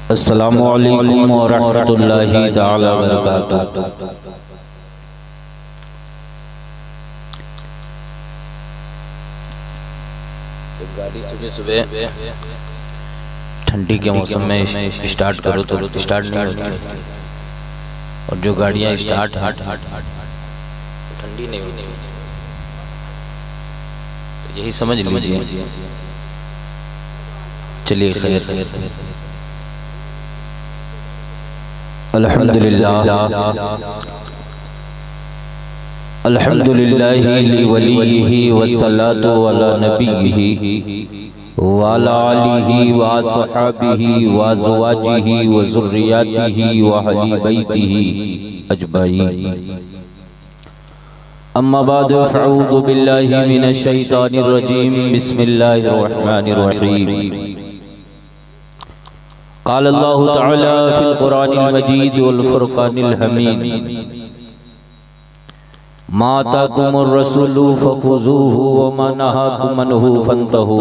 अस्सलामु अलैकुम व रहमतुल्लाहि तआला व बरकातुहू। गाड़ी सुबह सुबह ठंडी के मौसम में स्टार्ट करो तो स्टार्ट नहीं होती, और जो गाड़ियां स्टार्ट ठंडी नहीं होती, तो यही समझ लीजिए। चलिए खैर, अल्हम्दुलिल्लाहि वलिय्यिही वस्सलातु अला नबिय्यिही व अला आलिही व अस्हाबिही व अज़वाजिही व ज़ुर्रिय्यतिही व अहली बैतिही अजमईन। अम्मा बाद फ़अऊज़ु बिल्लाहि मिनश शैतानिर रजीम। बिस्मिल्लाहिर रहमानिर रहीम। क़ाल अल्लाहु तआला फ़िल क़ुरानिल मजीद वल फ़ुरक़ानिल हमीद। मा आताकुमुर रसूलु फ़ख़ुज़ूहु व मा नहाकुम अन्हु फ़न्तहू।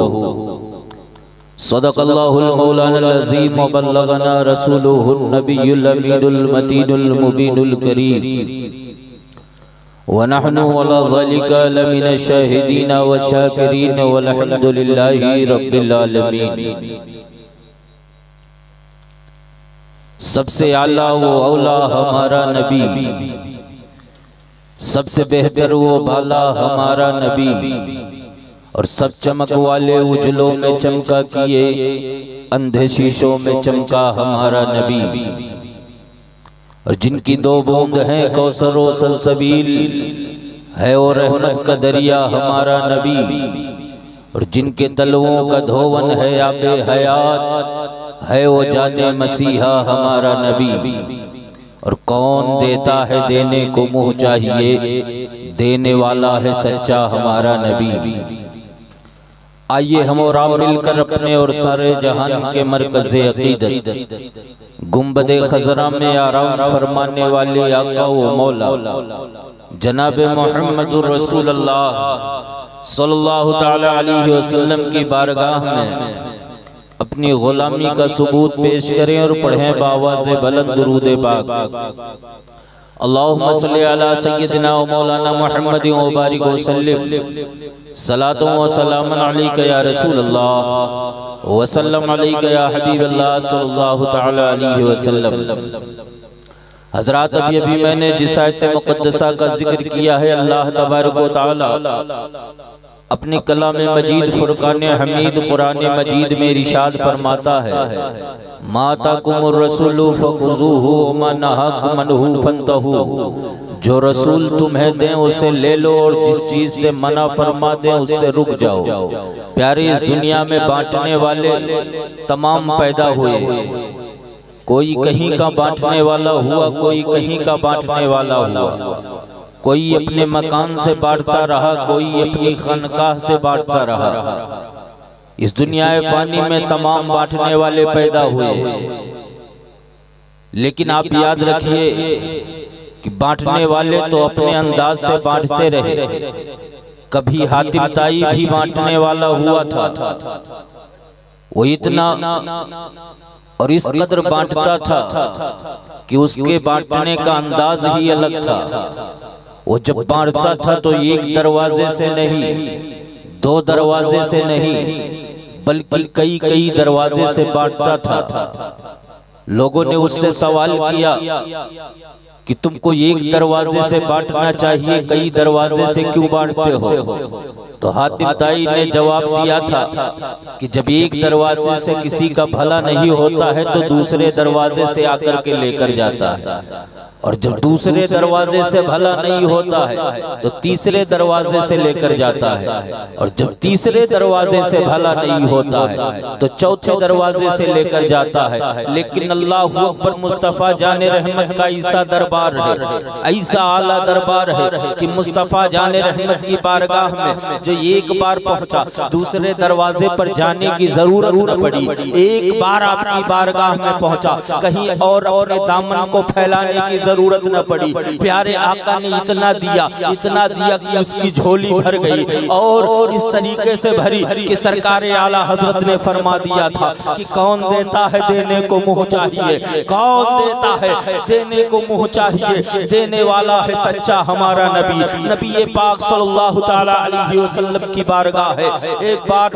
सदक़ल्लाहुल मौलानाल अज़ीम व बल्लगना रसूलुहुन नबियुल अमीनुल मतीनुल मुबीनुल करीम। व नहनु अला ज़ालिका लमिनश शाहिदीन व शाकिरीन वल्हम्दुलिल्लाहि रब्बिल आलमीन। सबसे आला वो औला हमारा नबी, सबसे बेहतर वो भाला हमारा नबी, और सब चमक वाले उजलों में चमका किए अंधे शीशों में चमका हमारा नबी, और जिनकी दो बूंद हैं कौसर व सलसबील है और रहमत का दरिया हमारा नबी, और जिनके तलवों का धोवन है आबे हयात है वो जाने मसीहा हमारा नबी। और कौन देता है देने को मुँह चाहिए, देने वाला है सच्चा हमारा नबी। आइए हम और आप मिलकर अपने और सारे जहान के मरकज़े अक़ीदत गुंबदे खज़रा में आराम फरमाने वाले आका व मौला जनाब मुहम्मदुर रसूलुल्लाह सल्लल्लाहु तआला अलैहि वसल्लम की बारगाह में अपनी गुलामी का सबूत पेश करें और पढ़ें बावाज़े बुलंद दुरूद पाक। अल्लाहुम्मा सल्लि अला सय्यिदिना व मौलाना मुहम्मद व बारिक व सल्लिम सलातु व सलामन अलैका या रसूलल्लाह व सल्लम अलैका या हबीबल्लाह सल्लल्लाहु तआला अलैहि वसल्लम। हज़रात, अभी मैंने जिस आयत मुक़द्दसा का जिक्र किया है, अल्लाह तबारक व तआला अपनी कलाम मजीद फुरकान हमीद कुरान मजीद में इरशाद फरमाता है, मा आताकुमुर रसूलु फ़ख़ुज़ूहु व मा नहाकुम अन्हु फ़न्तहू। जो रसूल तुम्हें दें उसे ले लो, और जिस चीज से मना फरमा दें उससे रुक जाओ। प्यारे, इस दुनिया में बांटने वाले तमाम पैदा हुए, कोई कहीं का बांटने वाला हुआ, कोई कहीं का बांटने वाला हुआ, कोई अपने मकान से बांटता रहा, कोई अपनी खानकाह से बांटता रहा। इस दुनिया फानी में तमाम बांटने वाले पैदा हुए, लेकिन आप याद रखिए कि बांटने वाले तो अपने अंदाज से बांटते रहे। कभी हातिम ताई भी बांटने वाला हुआ था, वो इतना और इस कदर बांटता था कि उसके बांटने का अंदाज ही अलग था। वो जब बांटता था तो एक दरवाजे से नहीं, दो दरवाजे से नहीं, बल्कि कई कई दरवाजे से बांटता था। लोगों ने उससे सवाल किया कि तुमको एक दरवाजे से बांटना चाहिए, कई दरवाजे से क्यों बांटते हो? तो हातिम ताई ने जवाब दिया था कि जब एक दरवाजे से किसी का भला नहीं होता है तो दूसरे दरवाजे से आकर के लेकर जाता है, और जब दूसरे दरवाजे से भला नहीं होता है तो तीसरे दरवाजे से लेकर जाता है, और जब तीसरे दरवाजे से भला नहीं होता है तो चौथे दरवाजे से लेकर जाता है। लेकिन अल्लाहु अकबर, मुस्तफा जाने रहमत का ईसा दरबार दरबार रहे, ऐसा आला दरबार है कि मुस्तफ़ा जाने रहमत की बारगाह में जो एक बार पहुंचा दूसरे दरवाजे पर जाने की जरूरत न पड़ी। एक बार आपकी बारगाह में पहुंचा, कहीं और अपने दामन को फैलाने की जरूरत न पड़ी। प्यारे आका ने इतना दिया कि उसकी झोली भर गई, और इस तरीके से भरी कि सरकारे आला हजरत ने फरमा दिया था कि कौन देता है देने को मुँह चाहिए, कौन देता है देने को मुँह चाहिए, देने वाला है सच्चा हमारा नबी। नबी पाक सल्लल्लाहु ताला अलैहि वसल्लम की बारगाह है। एक बार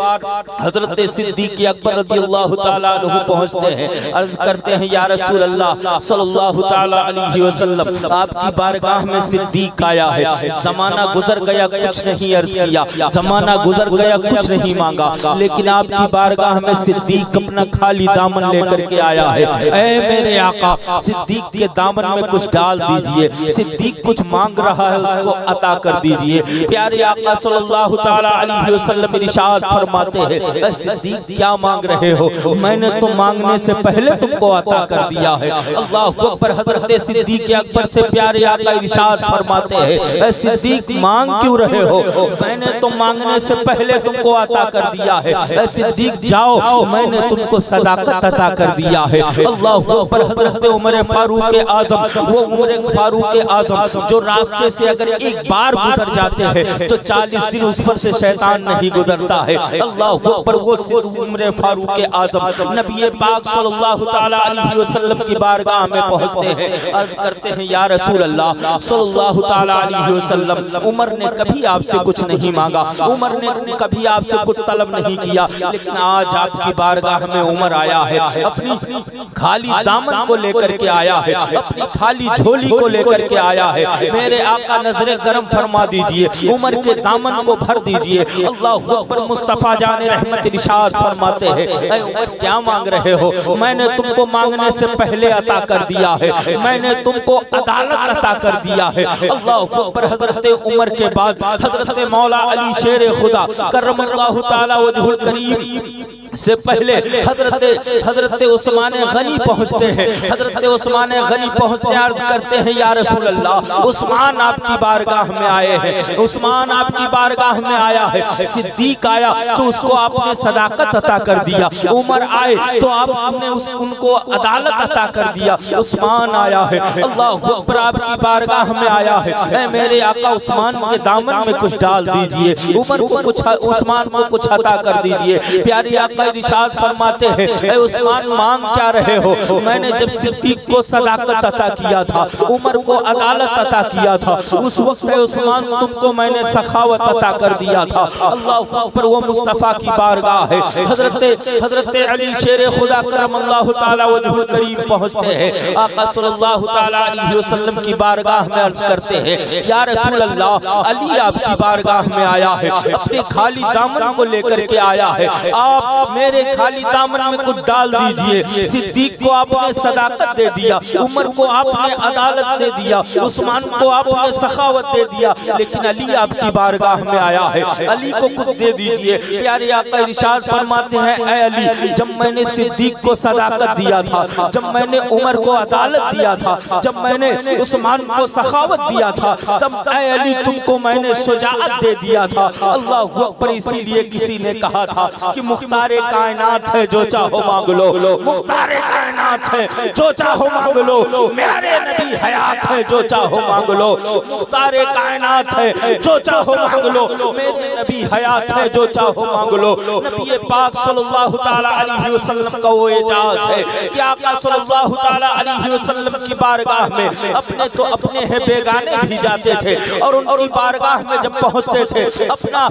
हजरत सिद्दीक़ अकबर रज़ियल्लाहु ताला अन्हु पहुंचते हैं, अर्ज करते हैं या रसूल अल्लाह सल्लल्लाहु ताला अलैहि वसल्लम, आपकी बारगाह में सिद्दीक आया है। जमाना गुजर गया, कुछ नहीं अर्ज किया, जमाना गुजर गया, कुछ नहीं मांगा, लेकिन आपकी बारगाह में सिद्दीक अपना खाली दामन लेकर के आया है। ऐ मेरे आका, सिद्दीक के दामन में कुछ डाल दीजिए, सिद्दीक कुछ मांग रहा है उसको अता कर दीजिए। प्यारे आका सल्लल्लाहु ताला अलैहि वसल्लम इरशाद फरमाते हैं, सिद्दीक क्या मांग रहे हो, मैंने तो मांगने से पहले तुमको अता कर दिया है। अल्लाहु अकबर। हजरत सिद्दीक अकबर से प्यारे आका इरशाद फरमाते हैं, सिद्दीक मांग क्यों रहे हो, मैंने तो मांगने से पहले तुमको अता कर दिया है। सिद्दीक जाओ, मैंने तुमको सदाकत अता कर दिया है। अल्लाहु अकबर। हजरत उमर फारूक आजम, वो उमर फारूक आजम जो रास्ते से अगर एक बार गुजर जाते हैं तो 40 दिन उस पर से शैतान नहीं गुजरता है। अल्लाहु अकबर। वो उमर फारूक आजम नबी पाक सल्लल्लाहु ताला अलैहि वसल्लम की बारगाह में पहुंचते हैं, अर्ज करते हैं या रसूल अल्लाह सल्लल्लाहु ताला अलैहि वसल्लम, उमर ने कभी आपसे कुछ नहीं मांगा, उमर ने कभी आपसे कुछ तलब नहीं किया, लेकिन आज आपकी बारगाह में उमर आया है, अपनी खाली दामन को लेकर के आया है, अपनी खाली झोली को लेकर के आया है। मेरे आका नजरे गरम फरमा दीजिए, उमर के दामन को भर दीजिए। अल्लाहु अकबर। मुस्तफा जाने रहमत इरशाद फरमाते हैं, ऐ उमर क्या मांग रहे हो, मैंने तुमको मांगने से पहले अता कर दिया है, मैंने तुमको अदालत अता कर दिया है। अल्लाहु अकबर। हजरत उमर के बाद हजरत मौला अली शेर खुदा करमल्लाहु ताला वजहुल करीम से पहले हजरत उस्मान गनी पहुंचते हैं। हजरत उस्मान गनी पहुंचते अर्ज करते हैं या रसूल अल्लाह, उस्मान आपकी बारगाह में आए हैं, उस्मान आपकी बारगाह में आया है। सिद्दीक आया तो उसको आपने सदाकत अता कर दिया, उमर आए तो आपने उनको अदालत अता कर दिया, उस्मान आया है अल्लाहु अकबर आपकी बारगाह में आया है। ऐ मेरे आका उस्मान के दामन में कुछ डाल दीजिए, उमर को कुछ, उस्मान को कुछ अता कर दीजिए। प्यारे आका इरशाद फरमाते हैं, ऐ उस्मान मांग क्या रहे हो, मैंने जब सिद्दीक को सदाकत अता किया था, उमर को अदालत अता किया था, उस वक्त उस्मान तुमको मैंने सखावत अता कर दिया था। अल्लाह पर वो मुस्तफा की बारगाह है। हजरत अली शेर खुदा करमल्लाहु ताला वजहुल करीम पहुंचते हैं, आका सल्लल्लाहु ताला अलैहि वसल्लम की बारगाह में अर्ज करते हैं, या रसूल अल्लाह, अली आपकी बारगाह में आया है, अपने खाली दामन को लेकर के आया है, आप मेरे खाली दामन में कुछ डाल दीजिए। सिद्दीक को आपने सदाकत दे दिया, उमर को आपने अदालत दे दिया, उस्मान को आपने सखावत दे दिया, लेकिन अली आपकी बारगाह में आया है, अली को कुछ दे दीजिए। प्यारे आका इरशाद फरमाते हैं, ऐ अली, जब मैंने सिद्दीक को सदाकत दिया था, जब मैंने उमर को अदालत दिया था, जब मैंने उस्मान को सखावत दिया था, तब ऐ अली तुमको मैंने शुजाअत दे दिया था। अल्लाहु अकबर। इसीलिए किसी ने कहा था कि मुख्तारे कायनात है जो चाहो मांग लो, मुख्तारे कायनात है जो चाहो मांग लो, मेरे नबी हयात है जो चाहो मांग लो, मुख्तारे कायनात है जो चाहो मांग लो, मेरे नबी हयात है जो चाहो मांग लो। नबी पाक सल्लल्लाहु ताला अलैहि वसल्लम का वो एजाज है कि आका सल्लल्लाहु ताला अलैहि वसल्लम की बारगाह में अपने तो अपने हैं बेगाने भी जाते थे, और उनकी बारगाह में जब पहुंचते थे अपना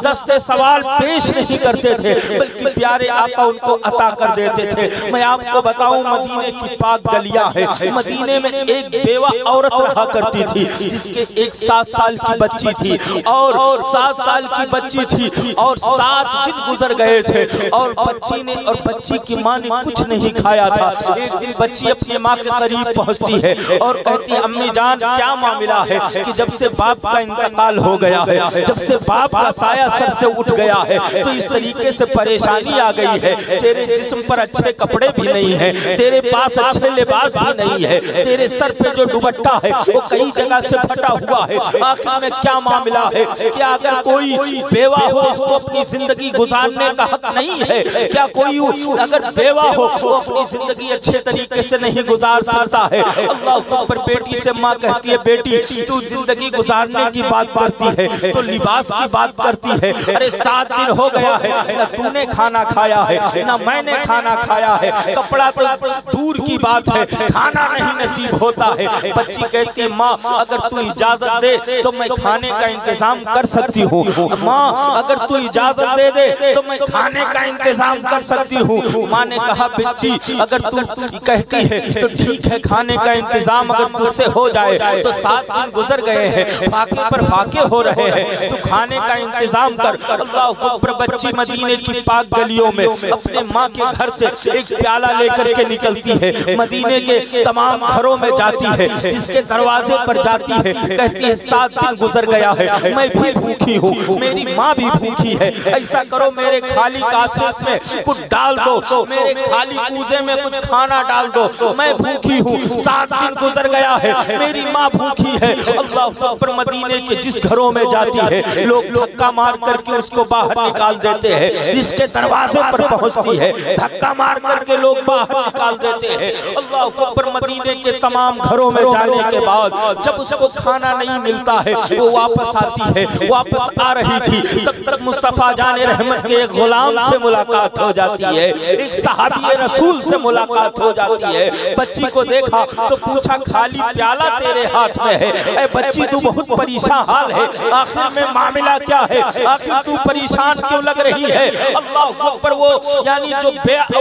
दस्ते सवाल पेश नहीं करते थे, बल्कि प्यारे आका उनको अता कर देते थे। मैं आपको बताऊं, मदीने की पाक गलियां है, मदीने में एक बेवा औरत रहा करती थी, जिसके एक 7 साल की बच्ची थी, और 7 साल की बच्ची थी, और 7 दिन गुजर गए थे, और बच्ची ने और बच्ची की माँ ने कुछ नहीं खाया था। एक दिन बच्ची अपनी माँ के करीब पहुँचती है और कहती, अम्मी जान क्या मामला है कि जब से बाप का इंतकाल हो गया है, जब से बाप का साया सर से उठ गया है, तो इस तरीके से परेशानी आ गई है, तेरे जिस्म पर अच्छे कपड़े भी नहीं है, तेरे पास अच्छे लिबास भी नहीं है, तेरे सर पे जो दुपट्टा है वो कई जगह से फटा हुआ है, आखिर में क्या मामला है? क्या अगर कोई बेवा हो उसको अपनी जिंदगी गुजारने का हक नहीं है? क्या कोई अगर बेवा हो वो अपनी जिंदगी अच्छे तरीके से नहीं गुजार सकता है? अल्लाह अकबर। बेटी से माँ कहती है, बेटी तू जिंदगी गुजारने की बात करती है तो लिबास की बात करती है। अरे 7 दिन हो गया है, न तूने खाना खाया है न मैंने खाना खाया है, कपड़ा तो दूर की बात है, खाना नहीं नसीब होता है। बच्ची कहती है, माँ अगर तू इजाजत दे तो मैं खाने का इंतजाम कर सकती हूँ, माँ अगर तू इजाजत दे दे तो मैं खाने का इंतजाम कर सकती हूँ। माँ ने कहा, बच्ची अगर तू कहती है तो ठीक है, खाने का इंतजाम अगर तुझसे हो जाए तो 7 दिन गुजर गए हैं, फाके पर फाके हो रहे हैं, तू खाने का इंतजाम कर। अल्लाह अकबर। बच्ची मदीने की पाक गलियों में अपने माँ के घर से एक प्याला लेकर के निकलती है, मदीने के तमाम घरों में जाती है, जिसके दरवाजे पर जाती है, कहती है 7 दिन गुजर गया है, मैं भी भूखी हूँ, मेरी माँ भी भूखी है, ऐसा करो मेरे खाली कासे में कुछ डाल दो, मेरे खाली कूजे में कुछ खाना डाल दो, मैं भूखी हूँ, 7 दिन गुजर गया है, मेरी माँ भूखी है। अल्लाह अकबर। मदीने के जिस घरों में जाती है लोग धक्का मार करके उसको बाहर निकाल देते हैं, जिसके दरवाजे पर पहुंचती है धक्का मार करके लोग बाहर निकाल देते हैं। अल्लाह अकबर। मदीने के तमाम घरों में जाने के बाद जब उसको खाना नहीं मिलता है वो वापस आती है, वापस आ रही थी तब तक मुस्तफा जाने रहमत के एक गुलाम से मुलाकात हो जाती है, एक सहाबी रसूल से मुलाकात हो जाती है। बच्ची को देखा तो पूछा, खाली प्याला तेरे हाथ में है, ऐ बच्ची तू बहुत परेशान हाल है, आखिर में मामला क्या है, आखिर तू परेशान क्यों लग रही है? अल्लाह अकबर। वो यानी जो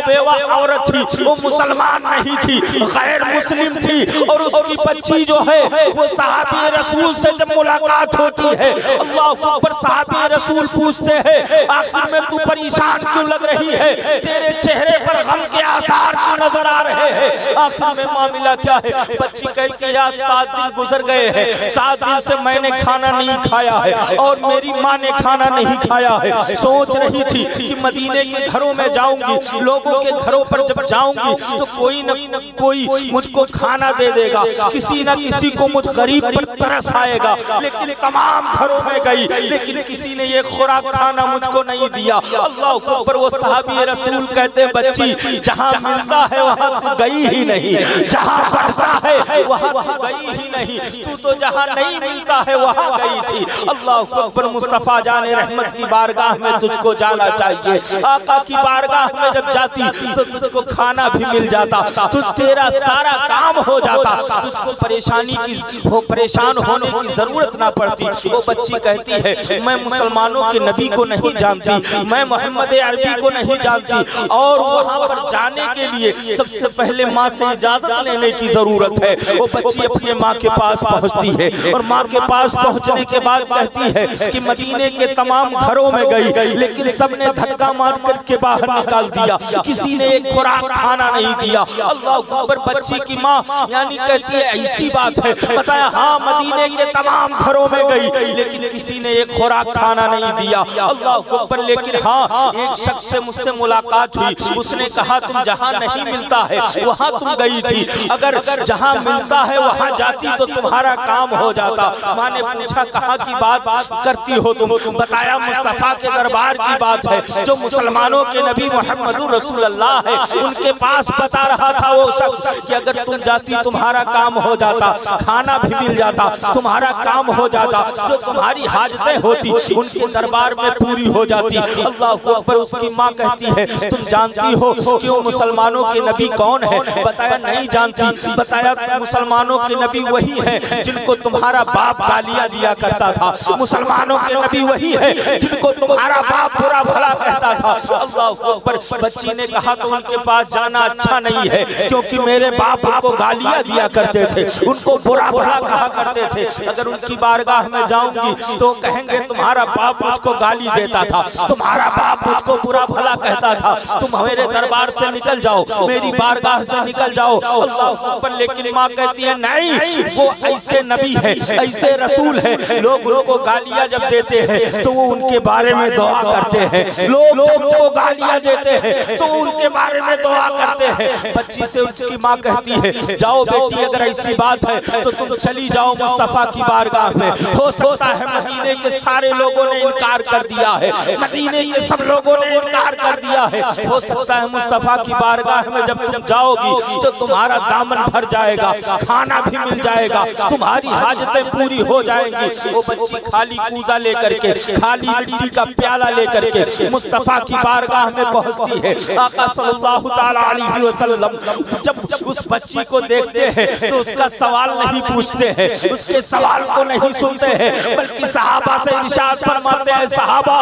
बेवा औरत थी वो मुसलमान नहीं थी, गैर मुस्लिम थी, और उसकी बच्ची जो है वो सहाबी रसूल से जब मुलाकात होती है, अल्लाह अकबर, सहाबी रसूल पूछते हैं, आखिर में तू परेशान क्यों लग रही है, तेरे चेहरे पर गम के आसार क्यों नजर आ रहे हैं, आखिर में मामला क्या है? बच्ची कहती है, 7 दिन गुजर गए हैं, 7 दिन से मैंने खाना नहीं खाया है और मेरी माँ ने खाना नहीं खाया है। सोच रही थी कि मदीने के घरों में जाऊंगी, लोगों के घरों पर जब जाऊंगी तो कोई न कोई मुझको खाना दे देगा, किसी न किसी को मुझ गरीब पर तरस आएगा, लेकिन तमाम घरों में गई लेकिन किसी ने ये खुराक खाना मुझको नहीं दिया। अल्लाह अकबर। वो सहाबी रसूल कहते, बच्ची जहाँ मिलता है वहाँ गई ही नहीं, जहाँ बढ़ता है वहाँ गई ही नहीं, तू तो जहाँ नहीं मिलता है वहाँ गई थी। अल्लाह अकबर। मुस्तफा जाने रहमत की बारगाह में तुझको जाना चाहिए, आका की बारगाह में जब जाती तो तुझको खाना भी मिल जाता, तुझ तेरा सारा काम हो जाता, तुझको परेशानी की हो परेशान होने की जरूरत ना पड़ती। वो बच्ची कहती है, मैं मुसलमानों के नबी को नहीं जानती, मैं मोहम्मद अरबी को नहीं जानती, और वहाँ पर जाने के लिए सबसे पहले माँ से इजाजत लेने की जरूरत है। वो बच्ची अपने माँ के पास पहुँचती है और माँ के पास पहुँचने के बाद कहती है कि मदीने के तमाम घरों में गई लेकिन सबने धक्का मार करके बाहर निकाल दिया, किसी ने एक खुराक खाना नहीं दिया। अल्लाह अकबर। बच्ची की माँ यानी कहती है, ऐसी बात है? बताया, हाँ, मदीने के तमाम घरों में गई लेकिन किसी ने एक खुराक खाना नहीं दिया। अल्लाह अकबर। लेकिन हाँ, एक शख्स से मुझसे मुलाकात हुई, उसने कहा तुम जहाँ नहीं मिलता है वहाँ तुम गई थी, अगर जहाँ मिलता है वहाँ जाती तो तुम्हारा काम हो जाता। माँ ने पूछा, कहाँ की बात करती हो तुम? बताया, मुस्तफा के दरबार की बात है, जो मुसलमानों के नबी मोहम्मदुर रसूलुल्लाह है उनके पास बता रहा था वो शख्स कि अगर तुम जाती तुम्हारा काम हो जाता, खाना भी मिल जाता, तुम्हारा काम हो जाता, जो तुम्हारी हाजतें होती उनके दरबार में पूरी हो जाती। अल्लाह अकबर। उसकी माँ कहती है, तुम जानती हो कि वो मुसलमानों के नबी कौन है? बताया, नहीं जानती। बताया, मुसलमानों के नबी वही है जिनको तुम्हारा बाप गालियां दिया करता था, मुसलमानों के नबी वही है जिनको तुम्हारा बाप बुरा भला कहता था। अल्लाह अकबर। बच्ची ने कहा, तो उनके पास जाना अच्छा नहीं है, क्योंकि मेरे बाप को गालियां दिया करते थे, उनको बुरा भला कहा करते थे, अगर उनकी बारगाह में जाऊंगी तो कहेंगे तुम्हारा बाप मुझको गाली देता था, तुम्हारा बाप मुझको बुरा भला कहता था, तुम मेरे दरबार से निकल जाओ, मेरी बारगाह से निकल जाओ। अल्लाह अकबर। लेकिन माँ कहती है, नहीं, वो ऐसे नबी है, ऐसे रसूल है, लोग उनको गालियां जब देते हैं तो वो उनके बारे में दुआ करते हैं, लोग उनको गालियां देते हैं तो उनके बारे में दुआ करते हैं। बच्ची से उसकी माँ कहती है, जाओ जाओ बेटी, अगर ऐसी बात है तो तुम चली जाओ मुस्तफा की बारगाह में। हो सकता है मदीने के सारे लोगों ने इनकार कर दिया है, मदीने के सब लोगों ने इनकार कर दिया है। हो सकता है मुस्तफा की बारगाह में जब तुम जाओगी तो तुम्हारा दामन भर जाएगा, खाना भी मिल जाएगा, तुम्हारी हाजतें पूरी हो जाएंगी। वो बच्ची खाली कूजा लेकर के, खाली मिट्टी का प्याला लेकर के मुस्तफा की बारगाह में पहुंचती है। आका सल्लल्लाहु ताला अलैहि वसल्लम जब उस बच्ची को देखते हैं तो उसका सवाल नहीं पूछते हैं, उसके सवाल को नहीं सुनते हैं, बल्कि सहाबा से इरशाद फरमाते हैं, सहाबा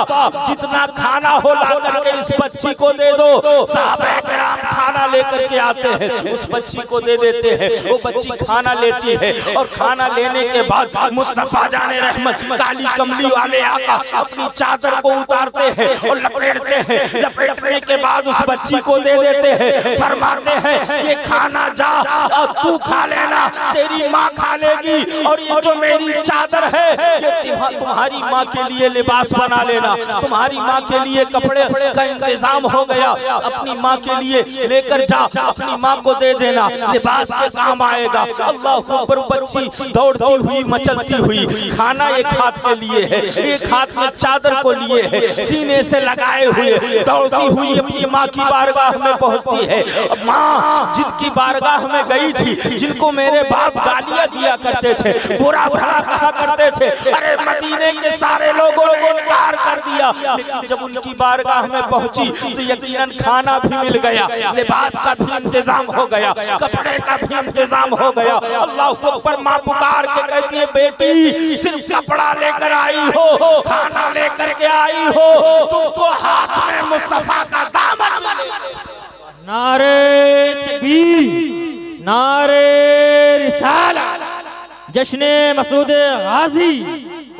जितना खाना हो ला करके इस बच्ची को दे दो। सहाबा किराम खाना लेकर के आते हैं, उस बच्ची को दे देते हैं। वो बच्ची खाना लेती है और खाना लेने के बाद मुस्तफा जाने रहमत काली कमली वाले आका अपनी चादर को उतारते हैं और लपेटते हैं। लपेटने के बाद उस बच्ची को दे देते हैं, फरमाते हैं ये खाना जा और तू खा लेना, तेरी माँ खा लेगी, और ये जो मेरी चादर है ये तुम्हारी माँ के लिए लिबास बना लेना, तुम्हारी माँ के लिए कपड़े का इंतजाम हो गया, अपनी माँ के लिए लेकर जा, अपनी माँ को दे देना, लिबास के काम आएगा। अल्लाह अकबर। बच्ची दौड़ती हुई मचलती हुई खाना एक हाथ में लिए है, एक हाथ में चादर को लिए है, सीने से लगाए हुए दौड़ती हुई अपनी माँ की बारगाह में पहुंचती है। माँ जिनकी बारगाह में गई थी, जिनको मेरे बाप गालियां दिया करते थे, बुरा भला कहा करते थे, अरे मदीने के सारे लोगों ने इनकार कर दिया, लेकिन जब उनकी बारगाह में पहुंची तो यकीनन खाना भी मिल गया, लिबास का भी इंतजाम हो गया, कपड़े का भी इंतजाम हो गया। अल्लाह अकबर। माँ पुकार के कहती है, बेटी सिर्फ कपड़ा लेकर आई हो, खाना लेकर के आई हो, तुमको हाथ में मुस्तफा का दामन मिलेगा। नारे तकबीर, नारे रिसालत, जश्ने मसूद गाजी,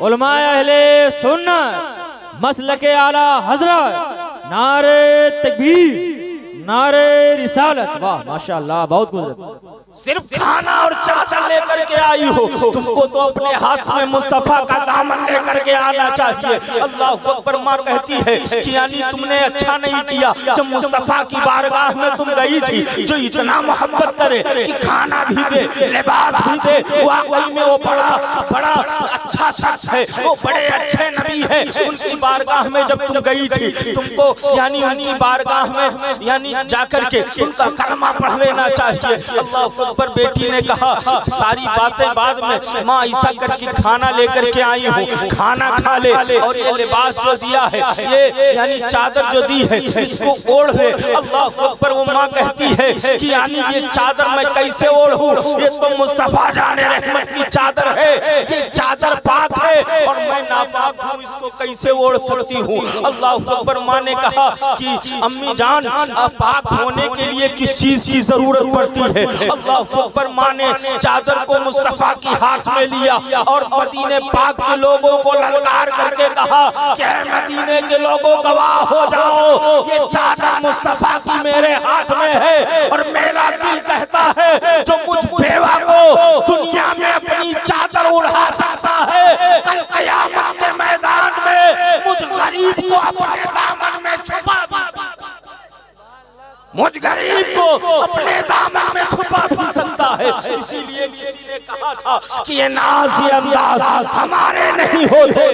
उलमाए अहले सुन्नत, मसलके आला हजरत, नारे तकबीर, नारे रिसालत। वाह माशाअल्लाह, बहुत खूबसूरत। सिर्फ खाना और चादर लेकर के आई हो, तुमको तो अपने हाथ में मुस्तफा का दामन लेकर के आना चाहिए। अल्लाह अकबर। माँ कहती है कि यानी तुमने अच्छा नहीं किया जब मुस्तफा की बारगाह में तुम गई थी, जो इतना मोहब्बत करे कि खाना भी दे, लिबास भी दे, वाकई में वो बड़ा अच्छा शख्स है, वो बड़े अच्छे नबी है। उनकी बारगाह में जब तुम गई थी, तुमको यानी उनकी बारगाह में यानी जाकर के उनका कलमा पढ़ लेना चाहिए। अल्लाह पर बेटी ने कहा सारी बातें बाद में, माँ ऐसा करके खाना लेकर के आई हूँ, खाना खा ले, और ये लिबास जो दिया है, ये यानी चादर जो दी है, इसको ओढ़ ले। अल्लाह अकबर। वो माँ कहती है कि यानी ये चादर मैं कैसे ओढ़ूं, ये तो मुस्तफा जाने रहमत की चादर है, ये चादर पाक है और मैं नापाक हूँ, इसको कैसे ओढ़ सकती हूँ। अल्लाह अकबर। माँ ने कहा कि अम्मी जान, पाक होने के लिए किस चीज की जरूरत पड़ती है। अल्लाह अकबर। माँ ने चादर को मुस्तफा की हाथ में लिया और मदीने पाक के लोगों को ललकार करके कहा कि मदीने के लोगों गवाह हो जाओ, ये चादर मुस्तफा की मेरे हाथ में है, और मेरा दिल कहता है जो मुझ बेवा को दुनिया में अपनी चादर उड़ा सकता है, कल क़यामत के मैदान में मुझ गरीब को अपने दामन में छुपा, मुझ गरीब को अपने दामन में छुपा भी सकता है। इसीलिए किसी ने कहा था कि ये नाज़ी अंदाज हमारे नहीं होते,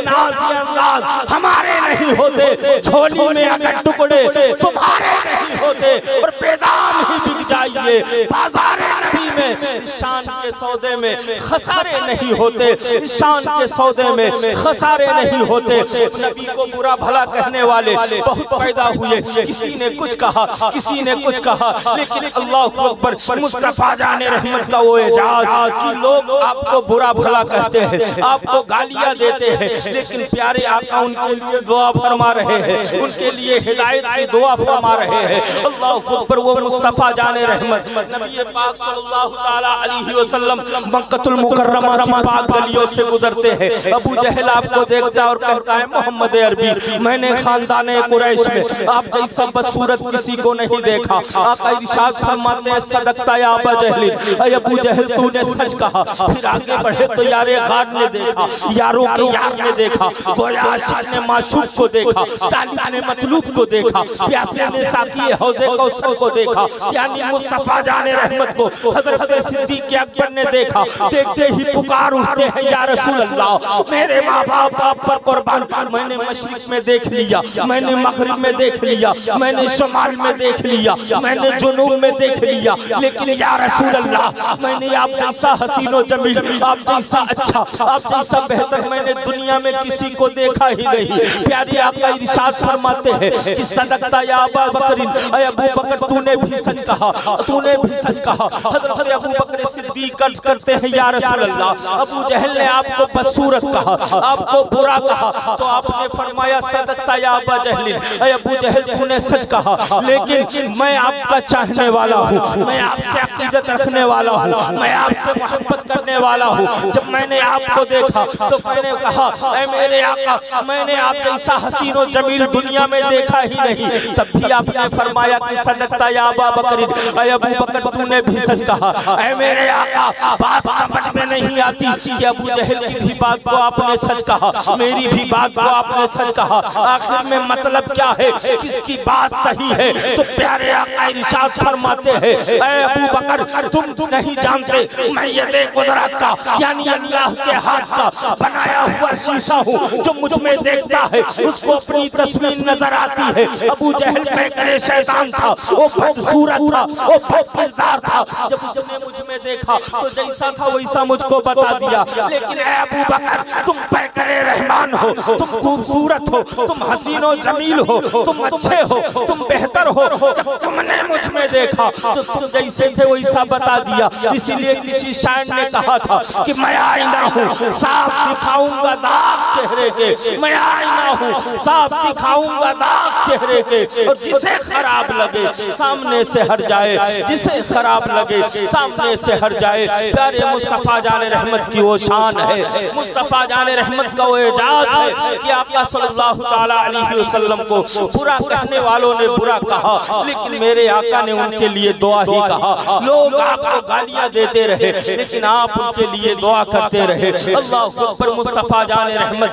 नाज़ी अंदाज हमारे नहीं होते, झोली में अगर टुकड़े तुम्हारे नहीं होते, और बेदाम ही बिक जाइए बाज़ारे नबी में, शान के सौदे में खसारे नहीं होते, शान के सौदे में खसारे नहीं होते। नबी को बुरा भला कहने वाले बहुत पैदा हुए, किसी ने कुछ कहा, किसी ने कुछ कहा, लेकिन अल्लाह अकबर। मुस्तफा जाने रहमत का वो एजाज कि लोग आपको बुरा भला कहते हैं, आपको गालियां देते हैं, लेकिन प्यारे आका उनके लिए दुआ फरमा रहे हैं, उनके लिए हिदायत की दुआ फरमा रहे हैं। अल्लाह अकबर। वो मुस्तफा जाने रहमत नबी पाक सल्लल्लाहु ताला अलैहि वसल्लम मक्कतुल मुकर्रमा की पाक गलियों से गुजरते हैं। अबू जहल आपको देखता और कहता है, मोहम्मद अरबी, मैंने खानदान कुरैश में आप जैसा बदसूरत किसी को नहीं देखा। आका इरशाद फरमाते हैं, सदकता या अबू जहल, अय अबू जहल तूने सच कहा। फिर आगे बढ़े तो यारे गार ने देखा, यारों के यार ने देखा, गोया आशिक ने माशूक को देखा, तालिब ने मतलूब को देखा, प्यासे ने साकी हौज़े कौसर को देखा। यानी मुस्तफा जाने रहमत को हज़रत हजरत सिद्दीक़ अकबर ने देखा, देखते ही पुकार उठते हैं या रसूल अल्लाह, मेरे माँ बाप आप पर कुर्बान। मैंने मशरिक में देख लिया, मैंने मगरिब में देख लिया, मैंने शुमाल में देख लिया, मैंने जुनूब में देख लिया, लेकिन या रसूल अल्लाह मैंने आप जैसा हसीनो जमील, आप जैसा अच्छा, आप जैसा बेहतर मैंने दुनिया में किसी को देखा ही नहीं। प्यारे आका इरशाद फरमाते हैं कि सदकता या अबू बकर, अय अबू बकर तूने भी सच कहा, तूने भी सच कहा। हजरत अबू बकर सिद्दीक़ अर्ज़ करते हैं या रसूल अल्लाह, अबू जहल ने आपको बदसूरत कहा, आपको बुरा कहा, तो आपने फरमाया सदकता या अबू जहल, अय अबू जहल तूने सच कहा, लेकिन मैं आपका चाहने वाला हूँ, मैं आपसे अकीदत रखने वाला हूँ, मैं आपसे मोहब्बत करने वाला हूँ। जब मैंने आपको देखा तो मैंने कहा ऐ मेरे आका, मैंने आप जैसा हसीन और जमील दुनिया में देखा ही नहीं। तब भी आपने फरमाया कि सदकता या अबू बकर, ऐ अबू बकर तूने भी सच कहा। ऐ मेरे आका, बात समझ में नहीं आती कि अबू जहल की भी बात को आपने सच कहा, मेरी भी बात को आपने सच कहा, आखिर में मतलब क्या है, किसकी बात सही है? तो प्यारे आका इरशाद फरमाते हैं ऐ अबू बकर तुम नहीं जानते मैं ये कुदरत का यानी अल्लाह के हाथ का बनाया हुआ शीशा हूँ, जो मुझ में देखता है उसको अपनी तस्वीर नजर आती है। अबू जहल पैकरे शैतान था, वो बदसूरत था, वो बदकिरदार था। जब उसने मुझ में देखा तो जैसा था वैसा मुझको बता दिया। लेकिन ऐ अबू बकर तुम पैकरे रहमान हो, तुम खूबसूरत हो, तुम हसीनो जमील हो, तुम अच्छे हो, तुम बेहतर हो। जब तुमने मुझ में देखा तो तुम जैसे थे वैसा बता दिया। इसीलिए किसी शायर ने कहा था कि मैं आईना हूँ साफ दिखाऊंगा दाग चेहरे के, मैं आईना हूँ साफ दिखाऊंगा दाग चेहरे के, और जिसे खराब लगे सामने से हट जाए, जिसे खराब लगे सामने से हट जाए। प्यारे मुस्तफा जाने रहमत की वो शान है, मुस्तफा जाने रहमत का वो एजाज है कि आका सल्लल्लाहु ताला अलैहि वसल्लम को बुरा कहने वालों ने बुरा कहा, लेकिन मेरे आका ने उनके लिए दुआ ही कहा। लोग आपको गालियां देते रहे लेकिन आप उनके लिए दुआ करते रहे। अल्लाह अकबर। मुस्तफा जाने रहमत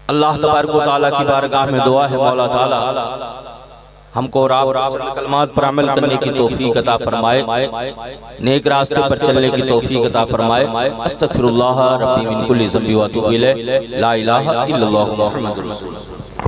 अल्लाह तबारक व तआला की बारगाह में दुआ है मौला ताला हमको और आप कलमात पर अमल करने की तौफीक अता फरमाए, नेक रास्ते पर चलने की तौफीक अता फरमाए। अस्तगफिरुल्लाह रब्बी मिन कुल्ली ज़ंबि व अतूबु इलैह, ला इलाहा इल्लल्लाहु मुहम्मदुर रसूलुल्लाह।